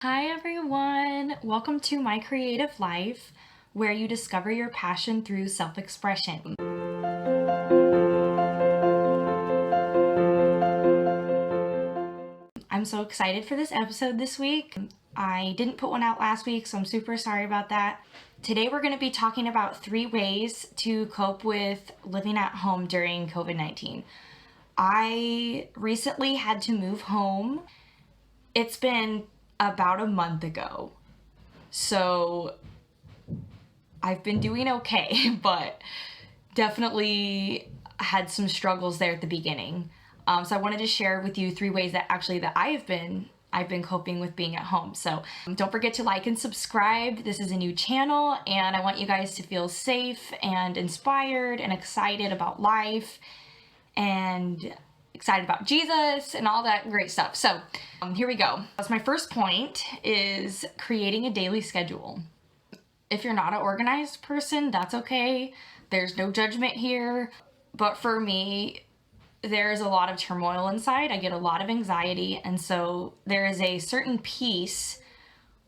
Hi everyone! Welcome to My Creative Life, where you discover your passion through self-expression. I'm so excited for this episode this week. I didn't put one out last week, so I'm super sorry about that. Today we're going to be talking about 3 ways to cope with living at home during COVID-19. I recently had to move home. It's been about a month ago. So I've been doing okay, but definitely had some struggles there at the beginning. So I wanted to share with you 3 ways that I've been coping with being at home. So don't forget to like and subscribe. This is a new channel and I want you guys to feel safe and inspired and excited about life and excited about Jesus and all that great stuff. So here we go. So my first point is creating a daily schedule. If you're not an organized person, that's okay. There's no judgment here. But for me, there's a lot of turmoil inside. I get a lot of anxiety. And so there is a certain peace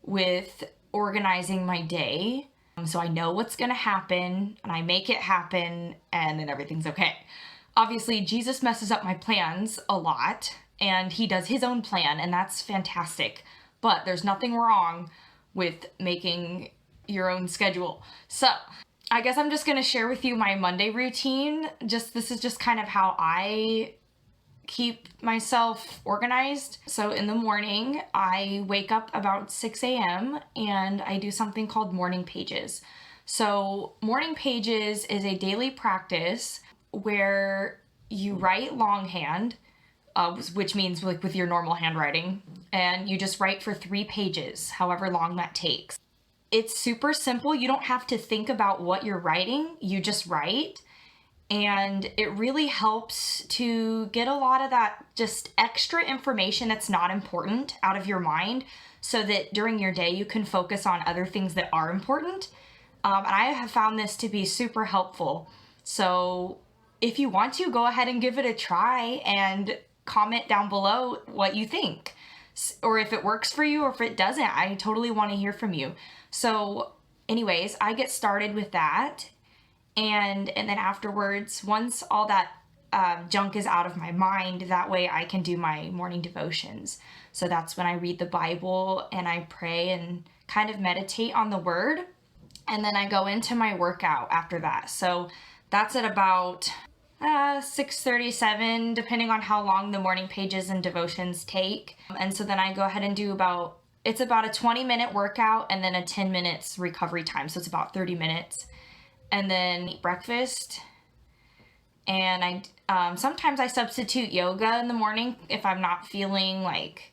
with organizing my day. So I know what's going to happen and I make it happen and then everything's okay. Obviously, Jesus messes up my plans a lot and he does his own plan and that's fantastic. But there's nothing wrong with making your own schedule. So I guess I'm just going to share with you my Monday routine. This is just kind of how I keep myself organized. So in the morning, I wake up about 6 a.m. and I do something called morning pages. So morning pages is a daily practice where you write longhand, which means like with your normal handwriting, and you just write for 3 pages, however long that takes. It's super simple. You don't have to think about what you're writing. You just write. And it really helps to get a lot of that just extra information that's not important out of your mind so that during your day you can focus on other things that are important. And I have found this to be super helpful. So if you want to, go ahead and give it a try and comment down below what you think. Or if it works for you or if it doesn't, I totally want to hear from you. So anyways, I get started with that. And then afterwards, once all that junk is out of my mind, that way I can do my morning devotions. So that's when I read the Bible and I pray and kind of meditate on the word. And then I go into my workout after that. So that's at about 6:37, depending on how long the morning pages and devotions take. And so then I go ahead and do it's about a 20-minute workout and then a 10 minutes recovery time. So it's about 30 minutes. And then eat breakfast. And sometimes I substitute yoga in the morning if I'm not feeling like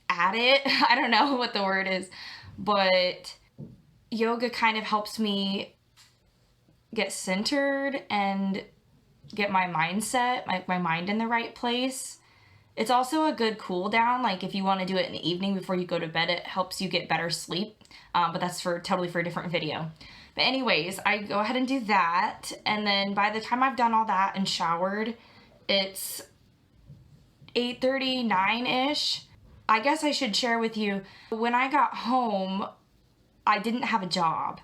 at it. I don't know what the word is, but yoga kind of helps me get centered and get my mindset, my mind in the right place. It's also a good cool down. Like if you want to do it in the evening before you go to bed, it helps you get better sleep. But that's totally for a different video. But anyways, I go ahead and do that. And then by the time I've done all that and showered, it's 8:39-ish. I guess I should share with you, when I got home, I didn't have a job.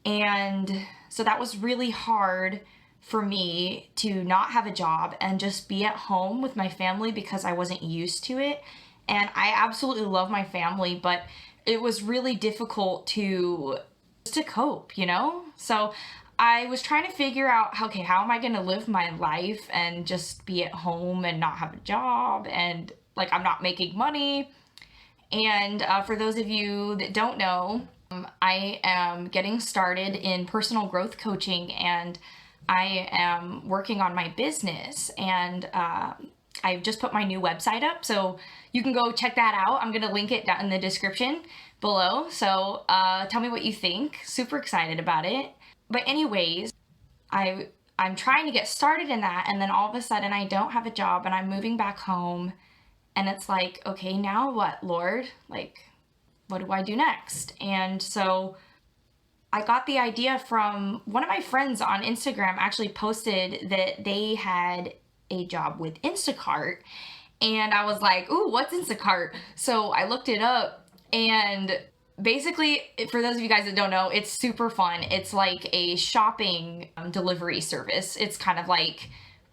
And so that was really hard for me to not have a job and just be at home with my family because I wasn't used to it. And I absolutely love my family, but it was really difficult to cope, So I was trying to figure out, okay, how am I going to live my life and just be at home and not have a job and like I'm not making money. And for those of you that don't know, I am getting started in personal growth coaching and I am working on my business and I've just put my new website up, so you can go check that out. I'm going to link it down in the description below. So tell me what you think. Super excited about it. But anyways, I'm trying to get started in that, and then all of a sudden I don't have a job and I'm moving back home and it's like, okay, now what, Lord? Like, what do I do next? And so I got the idea from one of my friends on Instagram. Actually posted that they had a job with Instacart And I was like, ooh, what's Instacart? So I looked it up, and basically, for those of you guys that don't know, it's super fun. It's like a shopping delivery service. It's kind of like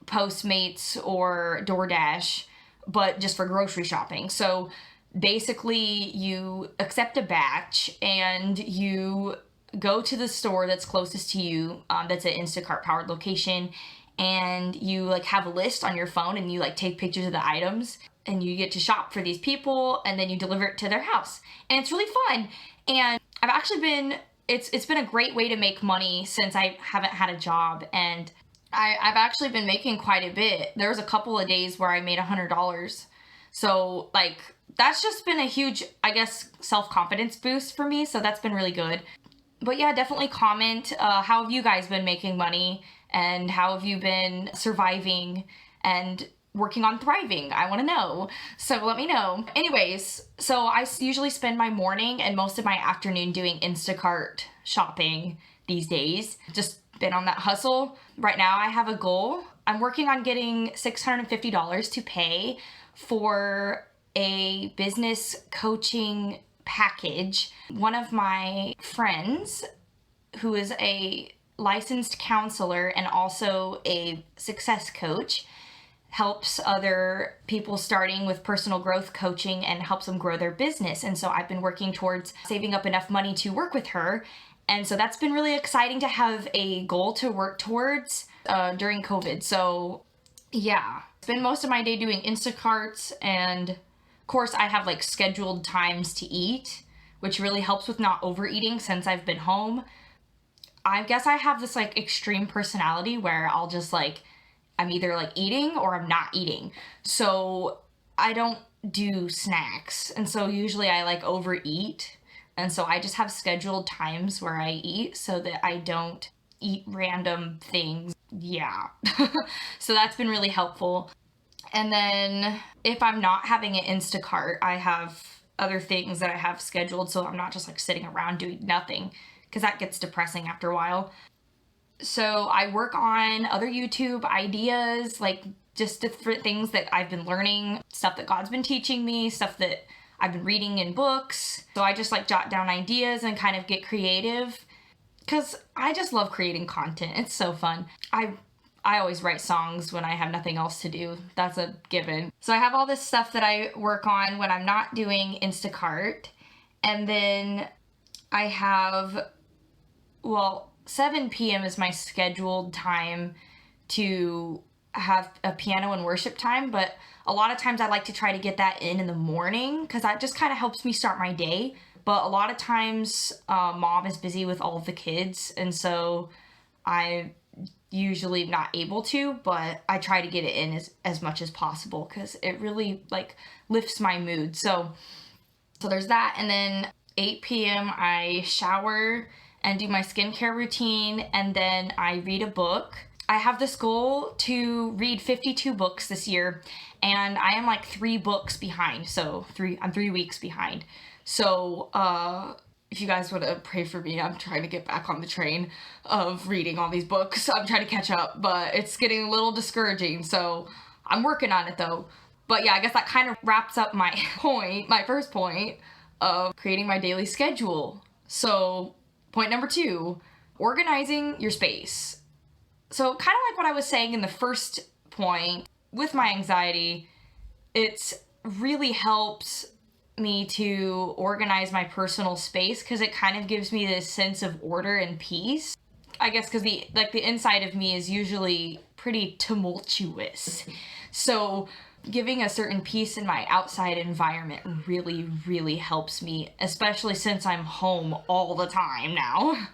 Postmates or DoorDash, but just for grocery shopping. So basically, you accept a batch and you go to the store that's closest to you, that's an Instacart powered location, and you like have a list on your phone and you like take pictures of the items and you get to shop for these people and then you deliver it to their house. And it's really fun. And I've actually been, it's been a great way to make money since I haven't had a job, and I've actually been making quite a bit. There was a couple of days where I made $100. So like, that's just been a huge, I guess, self-confidence boost for me. So that's been really good. But yeah, definitely comment, how have you guys been making money and how have you been surviving and working on thriving? I want to know. So let me know. Anyways, so I usually spend my morning and most of my afternoon doing Instacart shopping these days. Just been on that hustle. Right now I have a goal. I'm working on getting $650 to pay for a business coaching package. One of my friends, who is a licensed counselor and also a success coach, helps other people starting with personal growth coaching and helps them grow their business. And so I've been working towards saving up enough money to work with her. And so that's been really exciting to have a goal to work towards during COVID. So yeah, spend most of my day doing Instacarts, and of course I have like scheduled times to eat, which really helps with not overeating since I've been home. I guess I have this like extreme personality where I'll just like, I'm either like eating or I'm not eating. So I don't do snacks. And so usually I like overeat. And so I just have scheduled times where I eat so that I don't eat random things. Yeah. So that's been really helpful. And then if I'm not having an Instacart, I have other things that I have scheduled so I'm not just like sitting around doing nothing, because that gets depressing after a while. So I work on other YouTube ideas, like just different things that I've been learning, stuff that God's been teaching me, stuff that I've been reading in books. So I just like jot down ideas and kind of get creative, because I just love creating content. It's so fun. I always write songs when I have nothing else to do. That's a given. So I have all this stuff that I work on when I'm not doing Instacart. And then I have, 7 p.m. is my scheduled time to have a piano and worship time, but a lot of times I like to try to get that in the morning because that just kind of helps me start my day. But a lot of times mom is busy with all of the kids, and so I usually not able to, but I try to get it in as much as possible because it really like lifts my mood. So there's that. And then 8 p.m. I shower and do my skincare routine, and then I read a book. I have this goal to read 52 books this year, and I am like 3 books behind. So I'm 3 weeks behind. So if you guys want to pray for me, I'm trying to get back on the train of reading all these books. I'm trying to catch up, but it's getting a little discouraging. So I'm working on it though. But yeah, I guess that kind of wraps up my first point of creating my daily schedule. So point number 2, organizing your space. So kind of like what I was saying in the first point, with my anxiety, it's really helped me to organize my personal space because it kind of gives me this sense of order and peace. I guess because the inside of me is usually pretty tumultuous. So giving a certain peace in my outside environment really, really helps me, especially since I'm home all the time now.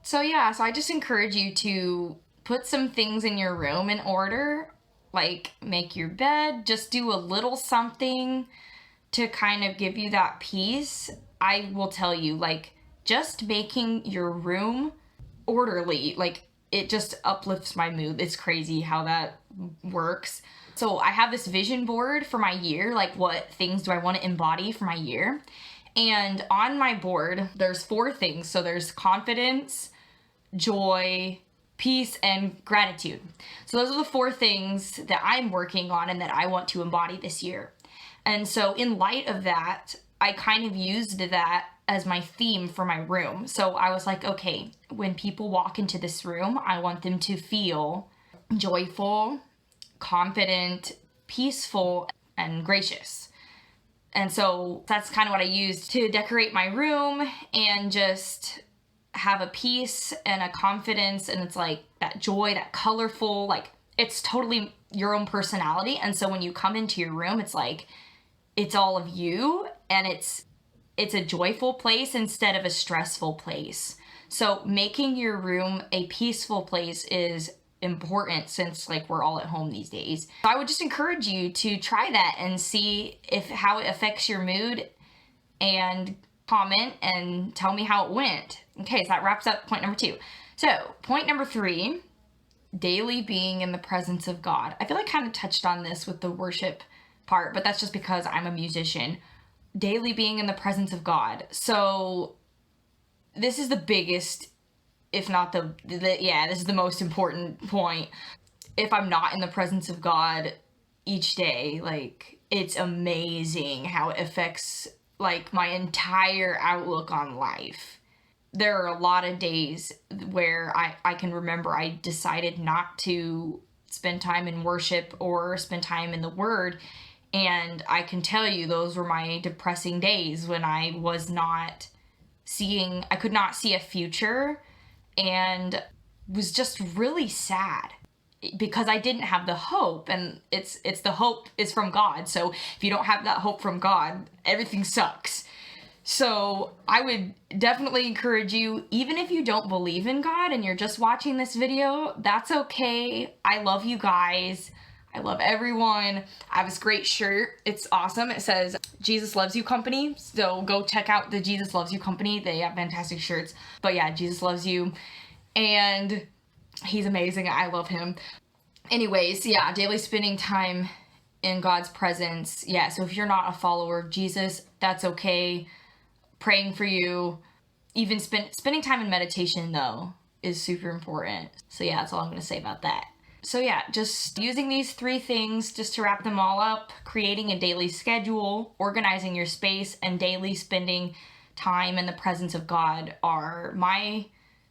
So yeah, so I just encourage you to put some things in your room in order, like make your bed, just do a little something to kind of give you that peace. I will tell you, like, just making your room orderly, like, it just uplifts my mood. It's crazy how that works. So I have this vision board for my year, like what things do I want to embody for my year. And on my board, there's 4 things. So there's confidence, joy, peace, and gratitude. So those are the 4 things that I'm working on and that I want to embody this year. And so in light of that, I kind of used that as my theme for my room. So I was like, okay, when people walk into this room, I want them to feel joyful, confident, peaceful, and gracious. And so that's kind of what I used to decorate my room and just have a peace and a confidence, and it's like that joy, that colorful, like it's totally your own personality. And so when you come into your room, it's like it's all of you, and it's a joyful place instead of a stressful place. So making your room a peaceful place is important, since like we're all at home these days. So I would just encourage you to try that and see how it affects your mood, and comment and tell me how it went. Okay, so that wraps up point number 2. So point number 3, daily being in the presence of God. I feel like I kind of touched on this with the worship part, but that's just because I'm a musician. Daily being in the presence of God. So this is the biggest, if not this is the most important point. If I'm not in the presence of God each day, like it's amazing how it affects like my entire outlook on life. There are a lot of days where I can remember I decided not to spend time in worship or spend time in the Word. And I can tell you those were my depressing days when I could not see a future, and was just really sad because I didn't have the hope, and it's the hope is from God. So if you don't have that hope from God, everything sucks. So I would definitely encourage you, even if you don't believe in God and you're just watching this video, that's okay. I love you guys. I love everyone. I have this great shirt. It's awesome. It says Jesus Loves You Company. So go check out the Jesus Loves You Company. They have fantastic shirts. But yeah, Jesus loves you. And he's amazing. I love him. Anyways, yeah, daily spending time in God's presence. Yeah, so if you're not a follower of Jesus, that's okay. Praying for you. Even spending time in meditation, though, is super important. So yeah, that's all I'm going to say about that. So yeah, just using these 3 things just to wrap them all up: creating a daily schedule, organizing your space, and daily spending time in the presence of God are my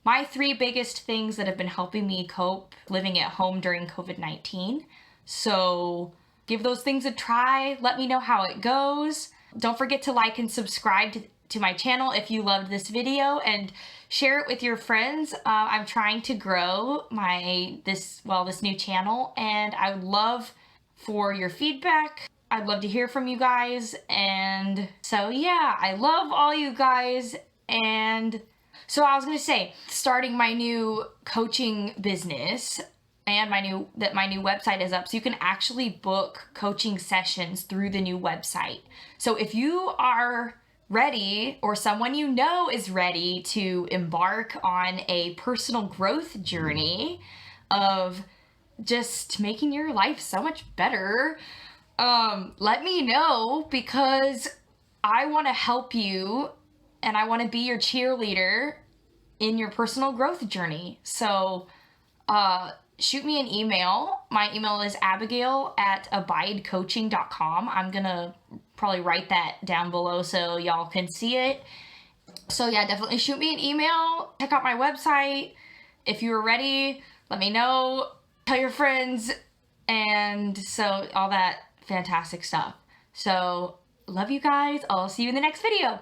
3 biggest things that have been helping me cope living at home during COVID-19. So give those things a try. Let me know how it goes. Don't forget to like and subscribe to my channel if you loved this video, and share it with your friends. I'm trying to grow this new channel, and I would love for your feedback. I'd love to hear from you guys. And so yeah, I love all you guys. And so I was gonna say, starting my new coaching business, and my new website is up, so you can actually book coaching sessions through the new website. So if you are ready, or someone you know is ready to embark on a personal growth journey of just making your life so much better, let me know, because I want to help you and I want to be your cheerleader in your personal growth journey. So shoot me an email. My email is abigail@abidecoaching.com. I'm gonna probably write that down below so y'all can see it. So yeah, definitely shoot me an email. Check out my website. If you are ready, let me know. Tell your friends, and so all that fantastic stuff. So love you guys. I'll see you in the next video.